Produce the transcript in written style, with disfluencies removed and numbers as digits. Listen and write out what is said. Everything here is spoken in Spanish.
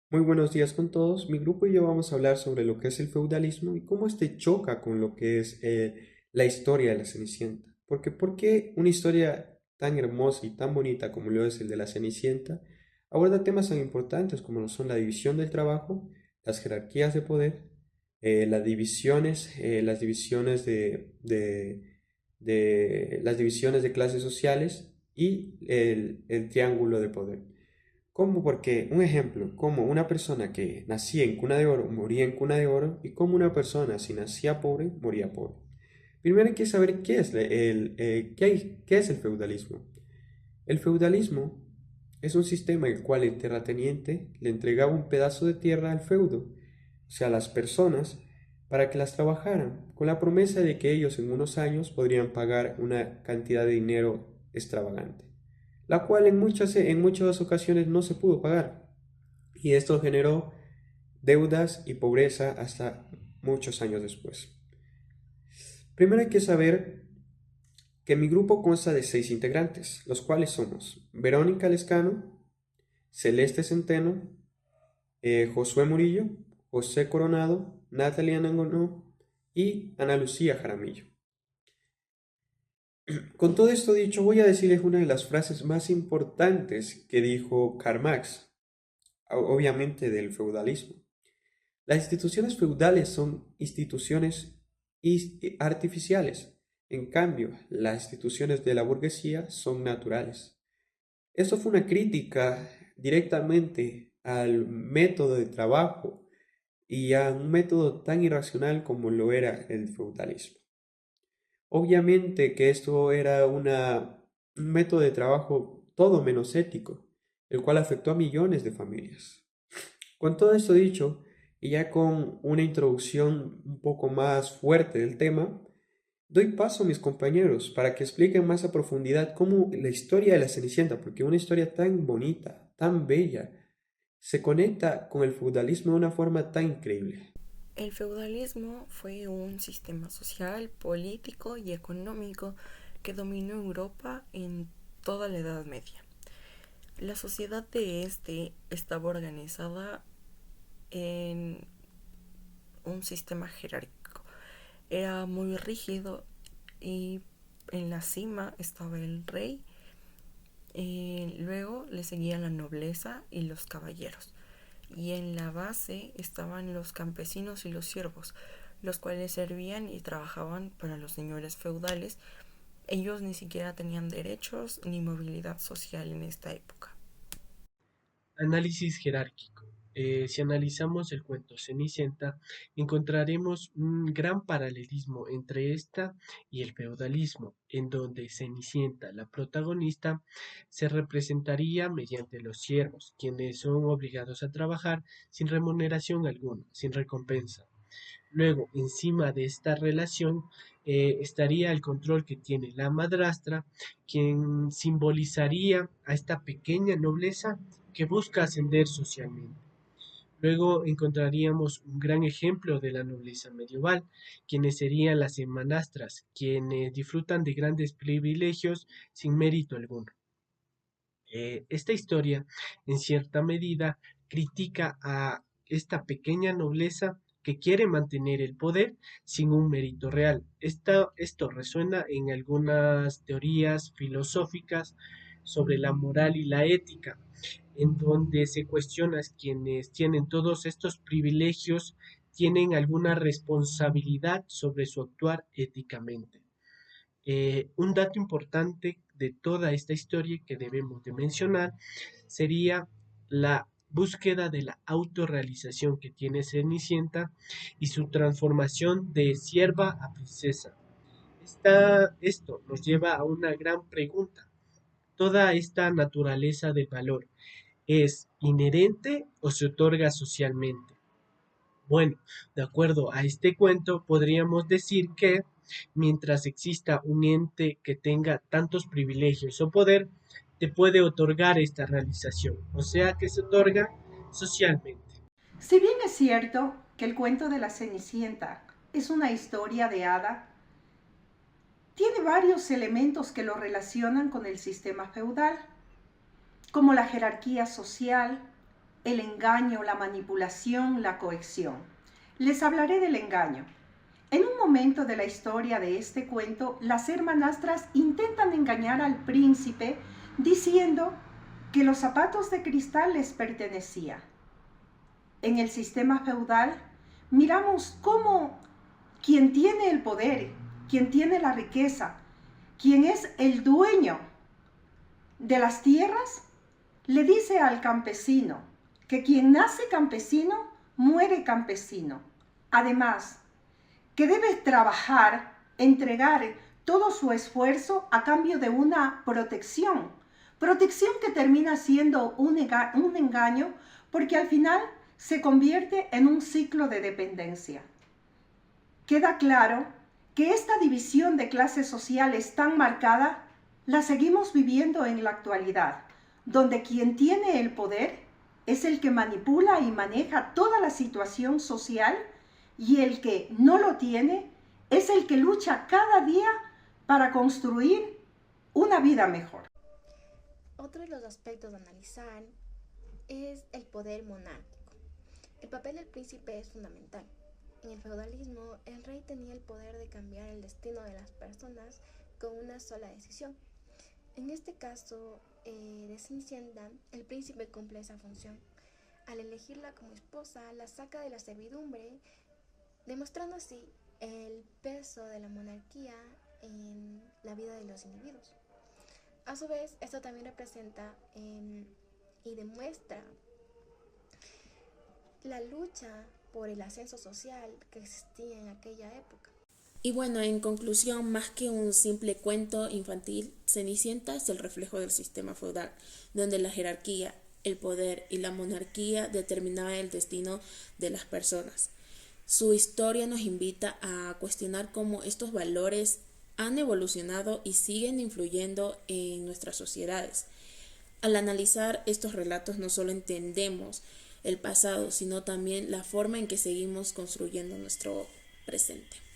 Muy buenos días con todos. Mi grupo y yo vamos a hablar sobre lo que es el feudalismo y cómo este choca con lo que es la historia de la Cenicienta. Porque ¿por qué una historia tan hermosa y tan bonita como lo es el de la Cenicienta aborda temas tan importantes como lo son la división del trabajo, las jerarquías de poder, las divisiones las divisiones de clases sociales y el triángulo de poder? ¿Cómo? Porque, un ejemplo, como una persona que nacía en cuna de oro moría en cuna de oro y como una persona si nacía pobre moría pobre. Primero hay que saber qué es el feudalismo. El feudalismo es un sistema en el cual el terrateniente le entregaba un pedazo de tierra al feudo, o sea, a las personas, para que las trabajaran, con la promesa de que ellos en unos años podrían pagar una cantidad de dinero extravagante, la cual en muchas ocasiones no se pudo pagar, y esto generó deudas y pobreza hasta muchos años después. Primero hay que saber que mi grupo consta de 6 integrantes, los cuales somos Verónica Lescano, Celeste Centeno, Josué Murillo, José Coronado, Natalia Nangonó y Ana Lucía Jaramillo. Con todo esto dicho, voy a decirles una de las frases más importantes que dijo Karl Marx, obviamente del feudalismo. Las instituciones feudales son instituciones artificiales. En cambio, las instituciones de la burguesía son naturales. Esto fue una crítica directamente al método de trabajo y a un método tan irracional como lo era el feudalismo. Obviamente que esto era un método de trabajo todo menos ético, el cual afectó a millones de familias. Con todo esto dicho, y ya con una introducción un poco más fuerte del tema, doy paso a mis compañeros para que expliquen más a profundidad cómo la historia de la Cenicienta, porque una historia tan bonita, tan bella, se conecta con el feudalismo de una forma tan increíble. El feudalismo fue un sistema social, político y económico que dominó Europa en toda la Edad Media. La sociedad de este estaba organizada en un sistema jerárquico. Era muy rígido y en la cima estaba el rey, luego le seguía la nobleza y los caballeros. Y en la base estaban los campesinos y los siervos, los cuales servían y trabajaban para los señores feudales. Ellos ni siquiera tenían derechos ni movilidad social en esta época. Análisis jerárquico. Si analizamos el cuento Cenicienta, encontraremos un gran paralelismo entre esta y el feudalismo, en donde Cenicienta, la protagonista, se representaría mediante los siervos, quienes son obligados a trabajar sin remuneración alguna, sin recompensa. Luego, encima de esta relación, estaría el control que tiene la madrastra, quien simbolizaría a esta pequeña nobleza que busca ascender socialmente. Luego encontraríamos un gran ejemplo de la nobleza medieval, quienes serían las hermanastras, quienes disfrutan de grandes privilegios sin mérito alguno. Esta historia, en cierta medida, critica a esta pequeña nobleza que quiere mantener el poder sin un mérito real. Esto resuena en algunas teorías filosóficas sobre la moral y la ética, en donde se cuestiona quienes tienen todos estos privilegios tienen alguna responsabilidad sobre su actuar éticamente. Un dato importante de toda esta historia que debemos de mencionar sería la búsqueda de la autorrealización que tiene Cenicienta y su transformación de sierva a princesa. Esto nos lleva a una gran pregunta. ¿Toda esta naturaleza del valor es inherente o se otorga socialmente? Bueno, de acuerdo a este cuento, podríamos decir que mientras exista un ente que tenga tantos privilegios o poder, te puede otorgar esta realización, o sea que se otorga socialmente. Si bien es cierto que el cuento de la Cenicienta es una historia de hada, tiene varios elementos que lo relacionan con el sistema feudal, como la jerarquía social, el engaño, la manipulación, la coacción. Les hablaré del engaño. En un momento de la historia de este cuento, las hermanastras intentan engañar al príncipe diciendo que los zapatos de cristal les pertenecían. En el sistema feudal, miramos cómo quien tiene el poder, quien tiene la riqueza, quien es el dueño de las tierras, le dice al campesino que quien nace campesino, muere campesino. Además, que debe trabajar, entregar todo su esfuerzo a cambio de una protección. Protección que termina siendo un engaño porque al final se convierte en un ciclo de dependencia. Queda claro que esta división de clases sociales tan marcada la seguimos viviendo en la actualidad, donde quien tiene el poder es el que manipula y maneja toda la situación social y el que no lo tiene es el que lucha cada día para construir una vida mejor. Otro de los aspectos a analizar es el poder monárquico. El papel del príncipe es fundamental. En el feudalismo, el rey tenía el poder de cambiar el destino de las personas con una sola decisión. En este caso de Cenicienta, el príncipe cumple esa función. Al elegirla como esposa, la saca de la servidumbre, demostrando así el peso de la monarquía en la vida de los individuos. A su vez, esto también representa y demuestra la lucha por el ascenso social que existía en aquella época. Y bueno, en conclusión, más que un simple cuento infantil, Cenicienta es el reflejo del sistema feudal, donde la jerarquía, el poder y la monarquía determinaban el destino de las personas. Su historia nos invita a cuestionar cómo estos valores han evolucionado y siguen influyendo en nuestras sociedades. Al analizar estos relatos no solo entendemos el pasado, sino también la forma en que seguimos construyendo nuestro presente.